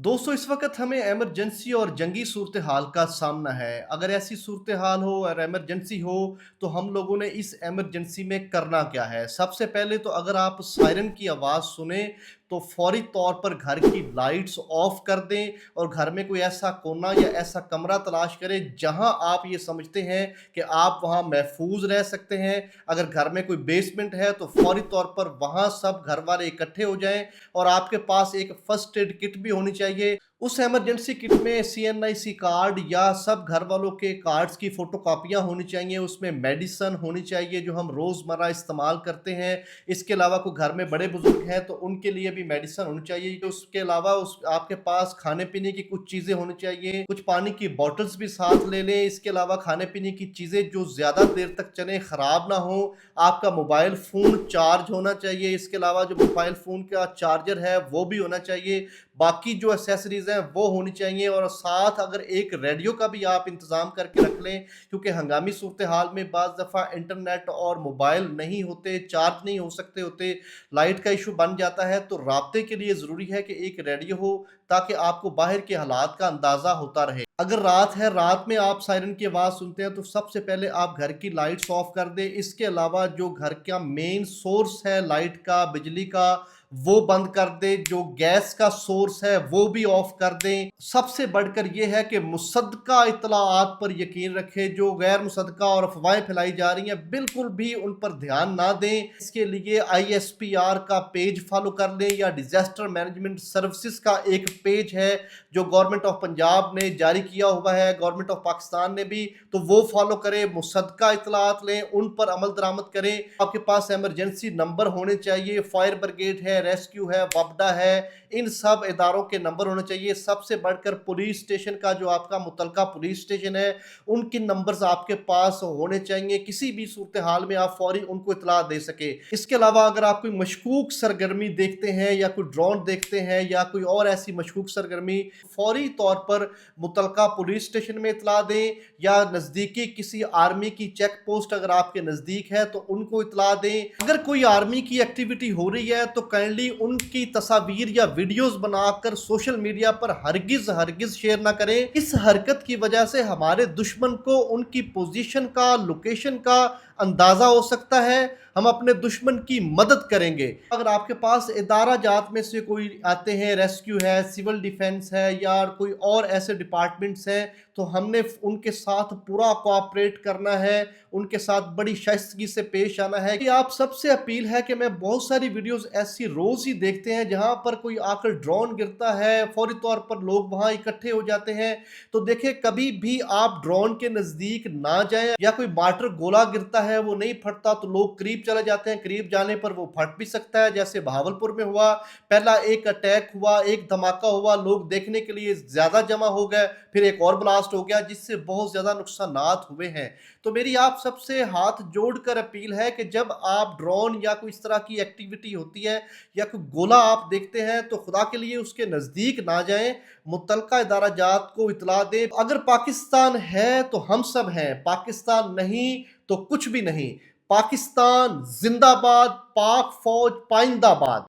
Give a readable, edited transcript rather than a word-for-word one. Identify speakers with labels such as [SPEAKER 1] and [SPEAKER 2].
[SPEAKER 1] दोस्तों इस वक्त हमें इमरजेंसी और जंगी सूरत हाल का सामना है। अगर ऐसी सूरत हाल हो और इमरजेंसी हो तो हम लोगों ने इस इमरजेंसी में करना क्या है। सबसे पहले तो अगर आप सायरन की आवाज़ सुने तो फौरी तौर पर घर की लाइट्स ऑफ कर दें और घर में कोई ऐसा कोना या ऐसा कमरा तलाश करें जहां आप ये समझते हैं कि आप वहां महफूज रह सकते हैं। अगर घर में कोई बेसमेंट है तो फौरी तौर पर वहां सब घर वाले इकट्ठे हो जाएं और आपके पास एक फर्स्ट एड किट भी होनी चाहिए। उस इमरजेंसी किट में सीएनआईसी कार्ड या सब घर वालों के कार्ड्स की फोटो कापियाँ होनी चाहिए, उसमें मेडिसन होनी चाहिए जो हम रोज़मर्रा इस्तेमाल करते हैं। इसके अलावा कोई घर में बड़े बुजुर्ग हैं तो उनके लिए भी मेडिसन होनी चाहिए। तो उसके अलावा उस आपके पास खाने पीने की कुछ चीज़ें होनी चाहिए, कुछ पानी की बॉटल्स भी साथ ले लें। इसके अलावा खाने पीने की चीज़ें जो ज़्यादा देर तक चलें, ख़राब ना हो। आपका मोबाइल फ़ोन चार्ज होना चाहिए। इसके अलावा जो मोबाइल फ़ोन का चार्जर है वो भी होना चाहिए। बाकी जो एसेसरीज़ हैं वो होनी चाहिए और साथ अगर एक रेडियो का भी आप इंतज़ाम करके रख लें, क्योंकि हंगामी सूरत हाल में बाज़ दफ़ा इंटरनेट और मोबाइल नहीं होते, चार्ज नहीं हो सकते होते, लाइट का इशू बन जाता है। तो राब्ते के लिए ज़रूरी है कि एक रेडियो हो ताकि आपको बाहर के हालात का अंदाज़ा होता रहे। अगर रात है, रात में आप सायरन की आवाज़ सुनते हैं तो सबसे पहले आप घर की लाइट्स ऑफ कर दें। इसके अलावा जो घर का मेन सोर्स है लाइट का, बिजली का, वो बंद कर दें। जो गैस का सोर्स है वो भी ऑफ कर दें। सबसे बढ़कर यह है कि मुसद्दका इत्तलाआत पर यकीन रखें। जो गैर मुसद्दका और अफवाहें फैलाई जा रही हैं बिल्कुल भी उन पर ध्यान ना दें। इसके लिए आईएसपीआर का पेज फॉलो कर लें या डिजास्टर मैनेजमेंट सर्विसेज का एक पेज है जो गवर्नमेंट ऑफ पंजाब ने जारी किया हुआ है, गवर्नमेंट ऑफ पाकिस्तान ने भी, तो वो फॉलो करें। मुसद्दका इत्तलाआत लें, उन पर अमल दरामद करें। आपके पास इमरजेंसी नंबर होने चाहिए, फायर ब्रिगेड है, रेस्क्यू है, वपडा है, इन सब इदारों के नंबर होने चाहिए। सबसे बढ़कर पुलिस स्टेशन का जो आपका मुतलका पुलिस स्टेशन है उनके नंबर्स आपके पास होने चाहिए। किसी भी सूरत हाल में आप फौरी उनको इतला दे सके। इसके अलावा अगर आप कोई मशकूक सरगर्मी देखते हैं या कोई ड्रोन देखते हैं या कोई और ऐसी मशकूक सरगर्मी, फौरी तौर पर मुतलका पुलिस स्टेशन में इतला दें या नज़दीकी किसी आर्मी की चेक पोस्ट अगर आपके नज़दीक है तो उनको इतला दें। अगर कोई आर्मी की एक्टिविटी हो रही है तो काइंडली उनकी तस्वीर या वीडियोस बनाकर सोशल मीडिया पर हरगिज हरगिज शेयर ना करें। इस हरकत की वजह से हमारे दुश्मन को उनकी पोजीशन का, लोकेशन का अंदाजा हो सकता है। हम अपने दुश्मन की मदद करेंगे। अगर आपके पास इदारा जात में से कोई आते हैं, रेस्क्यू है, सिविल डिफेंस है या कोई और ऐसे डिपार्टमेंट्स हैं, तो हमने उनके साथ पूरा कोऑपरेट करना है, उनके साथ बड़ी शाइस्तगी से पेश आना है। कि आप सबसे अपील है कि मैं बहुत सारी वीडियोस ऐसी रोज ही देखते हैं जहां पर कोई आकर ड्रोन गिरता है, फौरी तौर पर लोग वहां इकट्ठे हो जाते हैं। तो देखिए कभी भी आप ड्रोन के नजदीक ना जाएं, या कोई मार्टर गोला गिरता है वो नहीं फटता तो लोग करीब चले जाते हैं। करीब जाने पर वो फट भी सकता है, जैसे बहावलपुर में हुआ। पहला एक अटैक हुआ, एक धमाका हुआ, लोग देखने के लिए ज्यादा जमा हो गए, फिर एक और ब्लास्ट हो गया जिससे बहुत ज्यादा नुकसानात हुए हैं। तो मेरी आप सबसे हाथ जोड़कर अपील है कि जब आप ड्रोन या कोई इस तरह की एक्टिविटी होती है या कोई गोला आप देखते हैं तो खुदा के लिए उसके नजदीक ना जाएं, मुतलका इदारा जात को इतला दें। अगर पाकिस्तान है तो हम सब हैं, पाकिस्तान नहीं तो कुछ भी नहीं। पाकिस्तान जिंदाबाद, पाक फौज पाइंदाबाद।